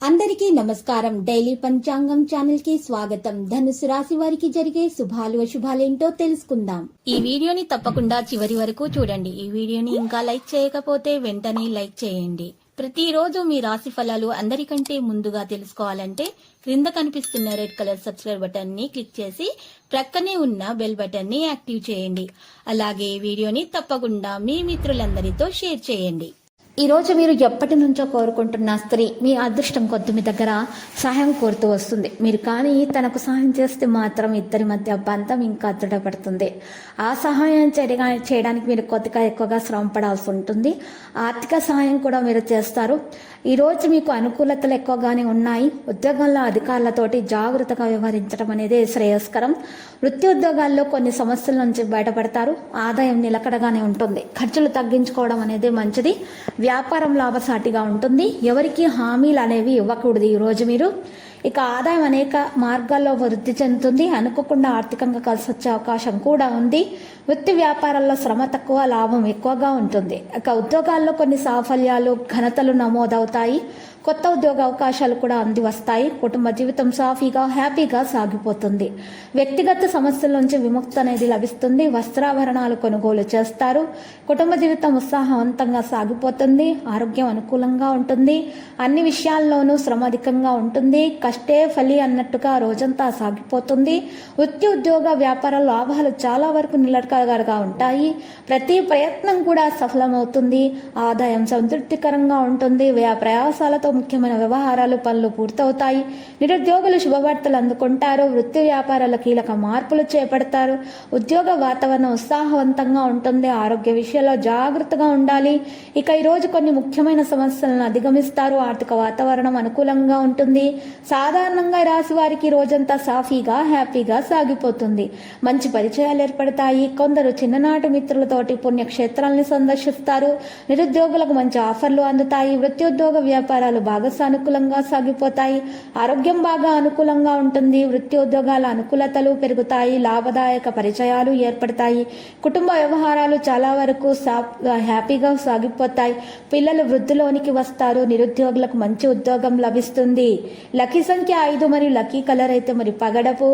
అందరికీ నమస్కారం. డైలీ పంచాంగం ఛానల్ కి స్వాగతం. ధనుసు రాశి వారికి జరిగే శుభాలు అశుభాలేంటో తెలుసుకుందాం. ఈ వీడియోని తప్పకుండా చివరి వరకు చూడండి. ఈ వీడియోని ఇంకా లైక్ చేయకపోతే వెంటనే లైక్ చేయండి. ప్రతిరోజు మీ రాశి ఫలాలు అందరికంటే ముందుగా తెలుసుకోవాలంటే క్రింద కనిపిస్తున్న రెడ్ కలర్ సబ్స్క్రైబ్ బటన్ ని క్లిక్ చేసి ప్రక్కనే ఉన్న బెల్ బటన్ ని యాక్టివ్ చేయండి. అలాగే వీడియోని తప్పకుండా మీ మిత్రులందరితో షేర్ చేయండి. ఈ రోజు మీరు ఎప్పటి నుంచో కోరుకుంటున్న స్త్రీ మీ అదృష్టం కొద్ది మీ దగ్గర సహాయం కోరుతూ వస్తుంది. మీరు కానీ తనకు సహాయం చేస్తే మాత్రం ఇద్దరి మధ్య బంధం ఇంకా దృఢపడుతుంది. ఆ సహాయం చేయడానికి మీరు కొద్దిగా ఎక్కువగా శ్రమ పడాల్సి ఉంటుంది. ఆర్థిక సహాయం కూడా మీరు చేస్తారు. ఈ రోజు మీకు అనుకూలతలు ఎక్కువగానే ఉన్నాయి. ఉద్యోగంలో అధికారులతోటి జాగ్రత్తగా వ్యవహరించడం అనేది శ్రేయస్కరం. వృత్తి ఉద్యోగాల్లో కొన్ని సమస్యల నుంచి బయటపడతారు. ఆదాయం నిలకడగానే ఉంటుంది. ఖర్చులు తగ్గించుకోవడం అనేది మంచిది. వ్యాపారం లాభసాటిగా ఉంటుంది. ఎవరికి హామీలు అనేవి ఇవ్వకూడదు. ఈ రోజు మీరు ఇక ఆదాయం అనేక మార్గాల్లో వృద్ధి చెందుతుంది. అనుకోకుండా ఆర్థికంగా కలిసి వచ్చే అవకాశం కూడా ఉంది. వృత్తి వ్యాపారాల్లో శ్రమ తక్కువ, లాభం ఎక్కువగా ఉంటుంది. ఇక ఉద్యోగాల్లో కొన్ని సాఫల్యాలు ఘనతలు నమోదవుతాయి. కొత్త ఉద్యోగ అవకాశాలు కూడా అంది వస్తాయి. కుటుంబ జీవితం సాఫీగా హ్యాపీగా సాగిపోతుంది. వ్యక్తిగత సమస్యల నుంచి విముక్తి అనేది లభిస్తుంది. వస్త్రాభరణాలు కొనుగోలు చేస్తారు. కుటుంబ జీవితం ఉత్సాహవంతంగా సాగిపోతుంది. ఆరోగ్యం అనుకూలంగా ఉంటుంది. అన్ని విషయాల్లోనూ శ్రమ అధికంగా ఉంటుంది. కష్టే ఫలి అన్నట్టుగా రోజంతా సాగిపోతుంది. వృత్తి ఉద్యోగ వ్యాపార లాభాలు చాలా వరకు నిలకడగా ఉంటాయి. ప్రతి ప్రయత్నం కూడా సఫలమవుతుంది. ఆదాయం సంతృప్తికరంగా ఉంటుంది. ప్రయాసాలతో ముఖ్యమైన వ్యవహారాలు పనులు పూర్తవుతాయి. నిరుద్యోగులు శుభవార్తలు అందుకుంటారు. వృత్తి వ్యాపారాల కీలక మార్పులు చేపడతారు. ఉద్యోగ వాతావరణం ఉత్సాహవంతంగా ఉంటుంది. ఆరోగ్య విషయాల్లో జాగ్రత్తగా ఉండాలి. ఇక ఈరోజు కొన్ని ముఖ్యమైన సమస్యలను అధిగమిస్తారు. ఆర్థిక వాతావరణం అనుకూలంగా ఉంటుంది. సాధారణంగా ఈ రాశి వారికి రోజంతా సాఫీగా హ్యాపీగా సాగిపోతుంది. మంచి పరిచయాలు ఏర్పడతాయి. కొందరు చిన్ననాటి మిత్రులతోటి పుణ్యక్షేత్రాలను సందర్శిస్తారు. నిరుద్యోగులకు మంచి ఆఫర్లు అందుతాయి. వృత్తి ఉద్యోగ వ్యాపారాలు బాగా సానుకూలంగా సాగిపోతాయి. ఆరోగ్యం బాగా అనుకూలంగా ఉంటుంది. వృత్తి ఉద్యోగాల అనుకూలతలు పెరుగుతాయి. లాభదాయక పరిచయాలు ఏర్పడతాయి. కుటుంబ వ్యవహారాలు చాలా వరకు హ్యాపీగా సాగిపోతాయి. పిల్లలు వృద్ధిలోనికి వస్తారు. నిరుద్యోగులకు మంచి ఉద్యోగం లభిస్తుంది. లక్కీ సంఖ్య 5 మరియు లక్కీ కలర్ అయితే మరి పగడపు.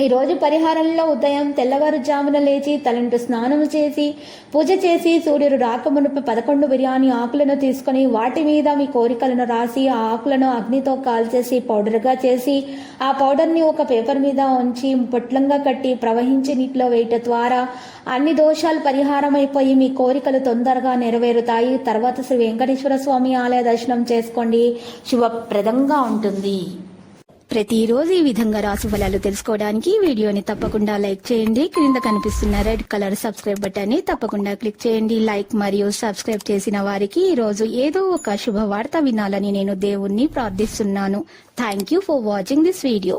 ఈ రోజు పరిహారంలో ఉదయం తెల్లవారుజామున లేచి తలంటు స్నానం చేసి పూజ చేసి సూర్యుడు రాకమునుపు 11 బిర్యానీ ఆకులను తీసుకుని వాటి మీద మీ కోరికలను రాసి ఆ ఆకులను అగ్నితో కాల్చేసి పౌడర్గా చేసి ఆ పౌడర్ని ఒక పేపర్ మీద ఉంచి పొట్లంగా కట్టి ప్రవహించి నీటిలో వేయటం ద్వారా అన్ని దోషాలు పరిహారం అయిపోయి మీ కోరికలు తొందరగా నెరవేరుతాయి. తర్వాత శ్రీ వెంకటేశ్వర స్వామి ఆలయ దర్శనం చేసుకోండి. శుభప్రదంగా ఉంటుంది. ప్రతిరోజు ఈ విధంగా రాశి ఫలాలు తెలుసుకోవడానికి వీడియోని తప్పకుండా లైక్ చేయండి. క్రింద కనిపిస్తున్న రెడ్ కలర్ సబ్స్క్రైబ్ బటన్ ని తప్పకుండా క్లిక్ చేయండి. లైక్ మరియు సబ్స్క్రైబ్ చేసిన వారికి ఈ రోజు ఏదో ఒక శుభవార్త వినాలని నేను దేవుణ్ణి ప్రార్థిస్తున్నాను. Thank you for watching this video.